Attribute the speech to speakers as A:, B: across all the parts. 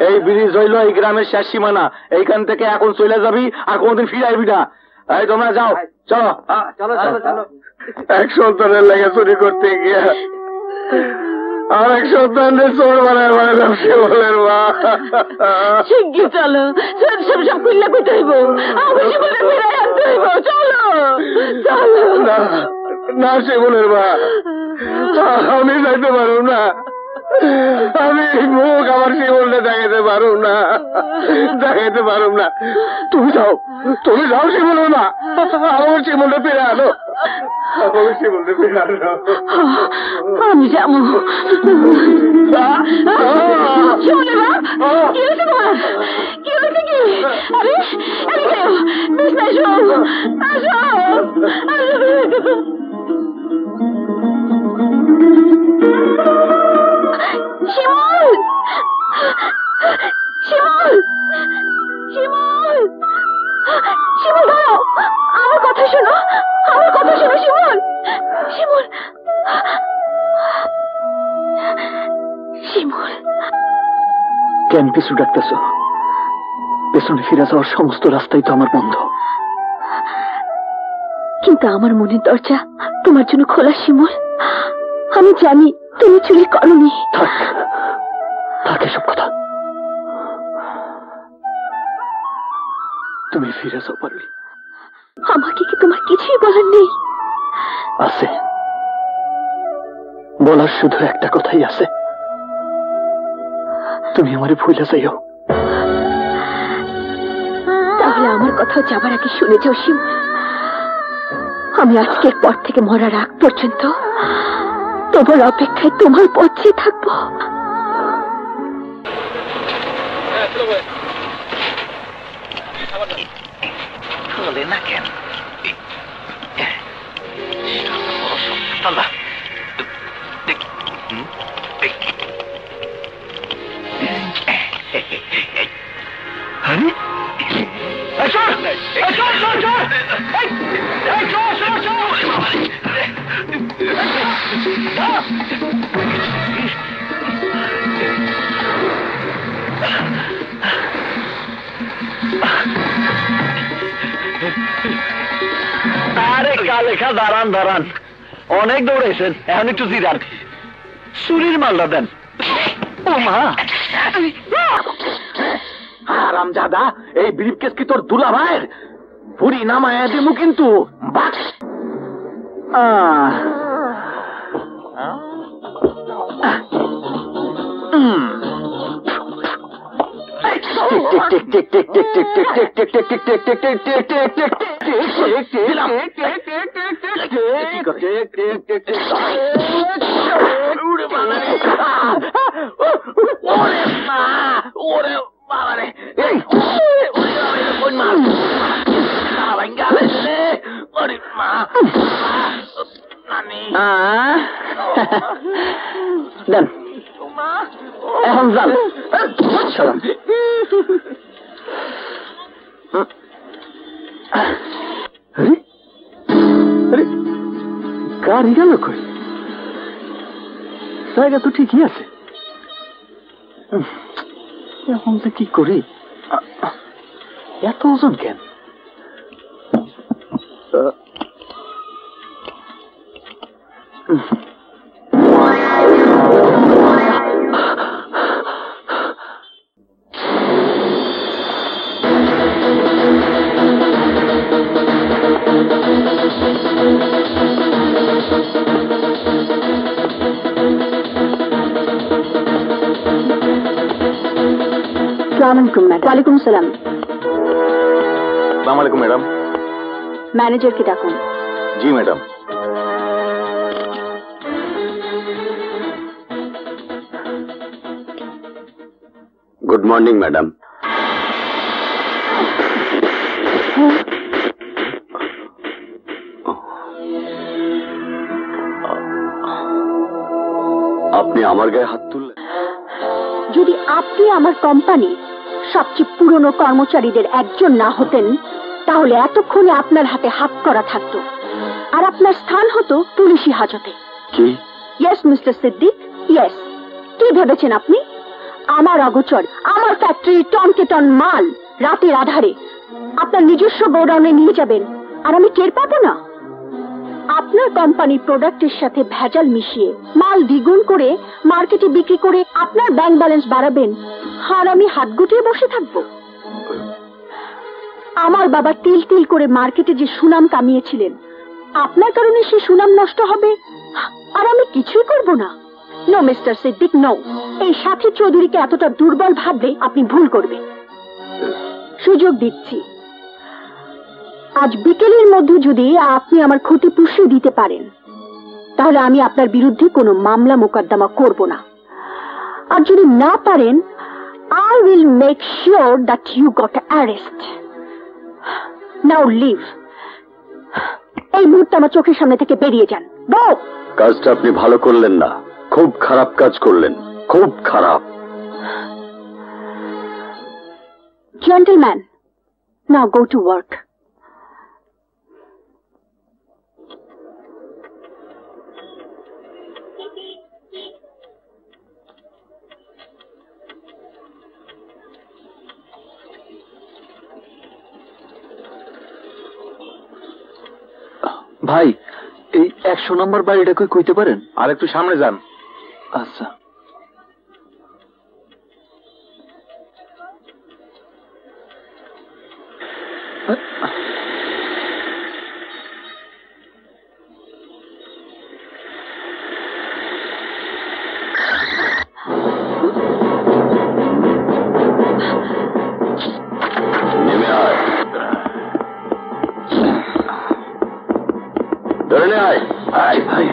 A: এই ব্রিজ হইল এই গ্রামের শেষ সীমানা, এইখান থেকে এখন চলে যাবি আর কোনদিন ফিরে আসবি না। এই তোমরা যাও, চলো চলো চলো চলো। এক সন্তানের লেগে চুরি করতে গিয়ে আর এক সন্তানের চোর বানায় বানালাম শিমুলের মা।
B: শিগগির চলো, সব সব খুললে কইতে হইব, আমি শিমুলের ফিরে আনতে হইব। চলো চলো।
A: না না শিমুলের মা, আমি যাইতে পারব না। আমি মুখ আমার শিমুলটা দেখাইতে পারব না, দেখাইতে পারব না। তুমি যাও শিমুলের মা, আমার শিমুলটা ফিরে আনো, আমার শিমুলটা ফিরে আনো।
B: আমি যাবো। শিমুলের মা, কি হয়েছে তোমার? কি হয়েছে কি? আরে বিছনায় শো, আসো আসো। শিমুল, শিমুল, শিমুল, শিমুল দাঁড়াও, আমার কথা শোনো, আমার কথা শোনো শিমুল, শিমুল, শিমুল।
C: কেন পিছু ডাকতেছ? পেছনে ফিরে যাওয়ার সমস্ত রাস্তাই তো আমার বন্ধ।
B: কিন্তু আমার মনের দরজা তোমার জন্য খোলা শিমুল। আমি জানি তুমি চুরি করনি।
C: থাক থাক এসব কথা। তুমি ফিরে যাও পারবি।
B: আমাকে কি তোমার কিছুই বলার নেই?
C: আছে, বলার শুধু একটা কথাই আছে, তুমি আমারে ভুলে যাইও।
B: তাহলে আমার কথা যাবার আগে শুনে যাও শিমুল, আমি আজকের পর থেকে মরার আগ পর্যন্ত তোমার অপেক্ষায় তোমার পথে থাকবো।
C: না কেন আরে কালেখা দাঁড়ান দাঁড়ান, অনেক দৌড়েছেন, এখন একটু জিরান, চুরির মালটা দেন। ও মা
A: হারামজাদা, এই ব্রিফকেস কি তোর দুলা ভাইয়ের? বুড়ি নামায় দেবো কিন্তু।
C: দেন এখন যান। গাড়ি গেল কই? জায়গা তো ঠিকই আছে, এখন যে কি করি? এত ওজন কেন?
B: वालेकुम सलाम।
A: अस्सलाम वालेकुम मैडम।
B: मैनेजर की डाकुन।
A: जी मैडम।
D: Good morning madam.
A: আপনি আমার গায়ে হাত তুললেন?
B: যদি আপনি আমার কোম্পানির সবচেয়ে পুরনো কর্মচারীদের একজন না হতেন তাহলে এতক্ষণে আপনার হাতে হাত করা থাকতো আর আপনার স্থান হতো পুলিশি হাজতে।
A: কি?
B: Yes mister Siddique, yes. কি ভেবেছেন আপনি আমার অগোচর আমার ফ্যাক্টরি টনকে টন মাল রাতের আধারে আপনার নিজস্ব গোডাউনে নিয়ে যাবেন আর আমি টের পাবো না? আপনার কোম্পানির প্রোডাক্টের সাথে ভেজাল মিশিয়ে মাল দ্বিগুণ করে মার্কেটে বিক্রি করে আপনার ব্যাংক ব্যালেন্স বাড়াবেন আর আমি হাত গুটিয়ে বসে থাকবো? আমার বাবা তিল তিল করে মার্কেটে যে সুনাম কামিয়েছিলেন আপনার কারণে সে সুনাম নষ্ট হবে আর আমি কিছুই করব না? No mister Siddique, no. এই সাথী চৌধুরীকে এতটা দুর্বল ভাবলে আপনি ভুল করবেন। সুযোগ দিচ্ছি, আজ বিকেলের মধ্যে যদি আপনি আমার ক্ষতি পুষিয়ে দিতে পারেন তাহলে আমি আপনার বিরুদ্ধে কোনো মামলা মোকদ্দমা করব না। আর যদি না পারেন I will make sure that you got arrest. Now leave. এই মুহূর্তে আমার চোখের সামনে থেকে বেরিয়ে যান। Go!
A: কাজটা আপনি ভালো করলেন না, খুব খারাপ কাজ করলেন, খুব খারাপ।
B: Gentlemen, now go to work.
C: ভাই, এই 100 নম্বর বাড়িটা কই কইতে পারেন?
A: আর একটু সামনে যান।
C: আচ্ছা।
A: নেমে আয়, ধরে নে, আয় আয় ভাই।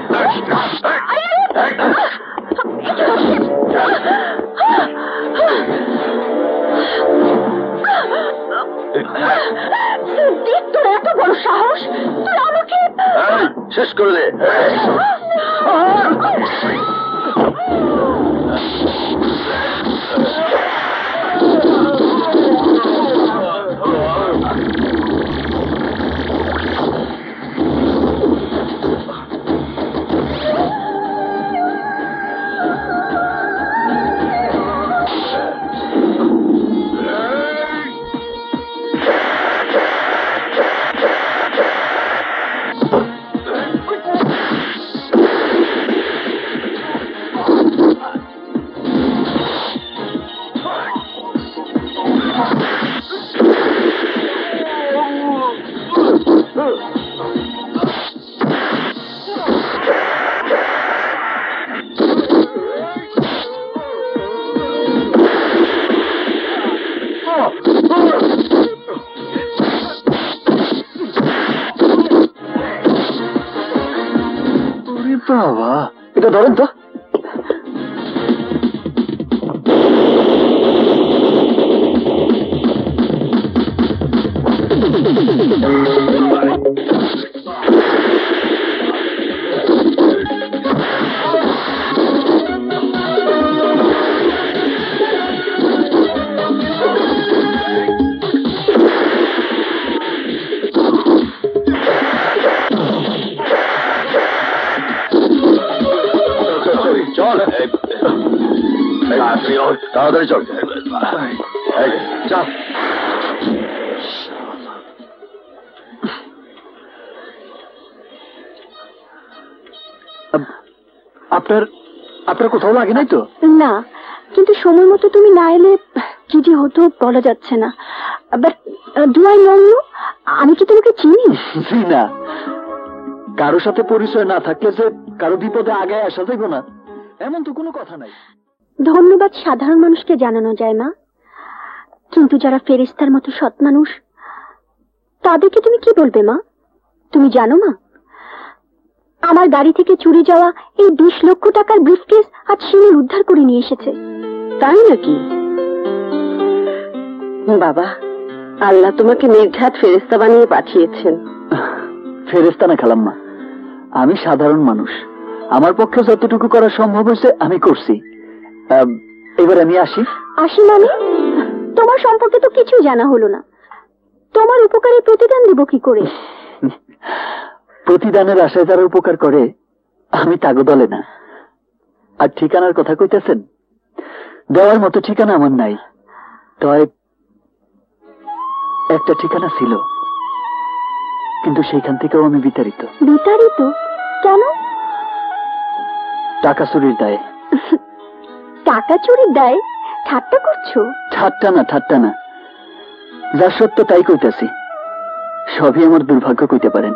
B: সিদ্দিক, তোর এত বড় সাহস, তুই আমাকে
A: শেষ করে দে।
C: বাবা, এটা ধরেন তো।
A: চল, তাড়াতাড়ি চল, চল।
C: আপনার কোথাও লাগে নাই তো?
B: না, কিন্তু সময় মতো তুমি না এলে কি যে হতো বলা যাচ্ছে না। But do I know you? আমি কি তোমাকে চিনি?
C: জি না, কারো সাথে পরিচয় না থাকলে যে কারো বিপদে আগে আসা যাইব না এমন তো কোনো কথা নাই।
B: ধন্যবাদ সাধারণ মানুষকে জানানো যায় মা, কিন্তু যারা ফেরেশতার মতো সৎ মানুষ তাদেরকে তুমি কি বলবে মা? তুমি জানো মা, আমার গাড়ি থেকে চুরি যাওয়া এই 20 লক্ষ টাকার ব্রিফকেস আজ শিমুল উদ্ধার করে নিয়ে এসেছে। তাই নাকি? বাবা, আল্লাহ তোমাকে নির্ঘাত ফেরেশতা বানিয়ে পাঠিয়েছেন।
C: ফেরেশতা না খালাম্মা, আমি সাধারণ মানুষ, আমার পক্ষে যতটুকু করা সম্ভব হয়েছে আমি করছি। এবার আমি আসি।
B: আসি মানে? তোমার সম্পর্কে তো কিছুই জানা হলো না। তোমার উপকারে প্রতিদান দেব কি করে?
C: প্রতিদানের আশায় যারা উপকার করে আমি তাগো দলে না। আর ঠিকানার কথা কইতেছেন, দেওয়ার মতো ঠিকানা আমার নাই। তয় একটা ঠিকানা ছিল, কিন্তু সেইখান থেকেও আমি বিতাড়িত।
B: বিতাড়িত কেন?
C: টাকা চুরির দায়ে।
B: টাকা চুরির দায়ে? ঠাট্টা করছো?
C: ঠাট্টা না, যা সত্য তাই কইতাছি। সবই আমার দুর্ভাগ্য কইতে পারেন।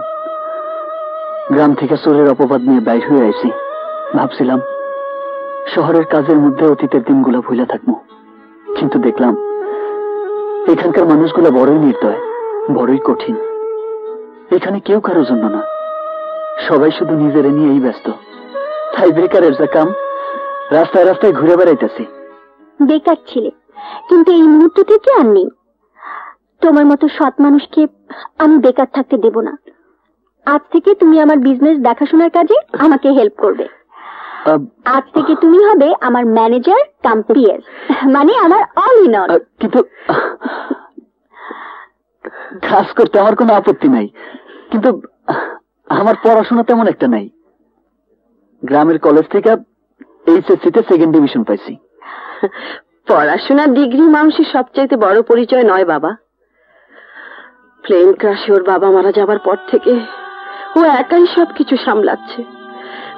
C: গ্রাম থেকে চোরের অপবাদ নিয়ে বাইর হয়ে আইছি। ভাবছিলাম শহরের কাজের মধ্যে অতীতের দিনগুলো ভুলে থাকবো, কিন্তু দেখলাম এখানকার মানুষগুলো বড়ই নির্দয়, বড়ই কঠিন। এখানে কেউ কারো জন্য না, সবাই শুধু নিজেরে নিয়েই ব্যস্ত। তাই বেকারের যা কাম, রাস্তায় রাস্তায় ঘুরে বেড়াইতেছি।
B: বেকার ছিলে, কিন্তু এই মুহূর্ত থেকে আর নেই। তোমার মতো সৎ মানুষকে আমি বেকার থাকতে দেব না। আজ থেকে তুমি আমার বিজনেস দেখাশোনার কাজে আমাকে হেল্প করবে। আজ থেকে তুমি হবে আমার ম্যানেজার কাম পিএস, মানে আমার অল ইন অল।
C: কিন্তু কাজ করতে আমার কোনো আপত্তি নাই, কিন্তু আমার পড়াশোনা তেমন একটা নাই। গ্রামের কলেজ থেকে এইচএসসিতে সেকেন্ড ডিভিশন পাইছি।
B: পড়াশোনার ডিগ্রি মানুষের সবচাইতে বড় পরিচয় নয় বাবা। প্লেন ক্রাশে ওর বাবা মারা যাবার পর থেকে ও একাই সবকিছু সামলাচ্ছে।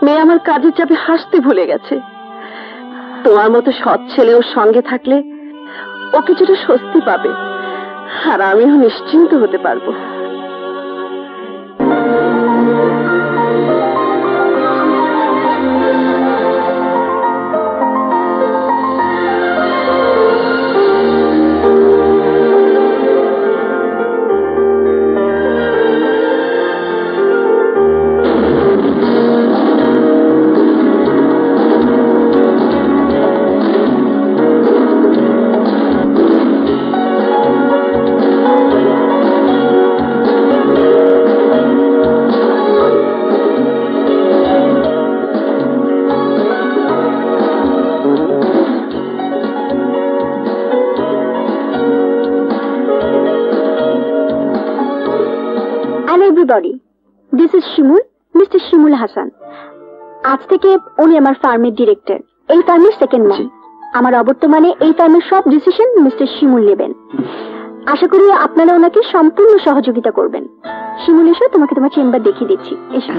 B: মেয়ে আমার কাজের চাপে হাসতে ভুলে গেছে। তোমার মতো সৎ ছেলে ওর সঙ্গে থাকলে ও কিছুটা স্বস্তি পাবে, আর আমিও নিশ্চিন্ত হতে পারবো। Everybody, this is Shimul, Mr. Shimul Hasan. আজ থেকে উনি আমার ফার্মের ডিরেক্টর, এই ফার্মের সেকেন্ড ম্যান। আমার অবর্তমানে এই ফার্মের সব ডিসিশন মিস্টার শিমুল নেবেন। আশা করি আপনারা ওনাকে সম্পূর্ণ সহযোগিতা করবেন। শিমুল এসো, তোমাকে তোমার চেম্বার দেখিয়ে দিচ্ছি। এসো।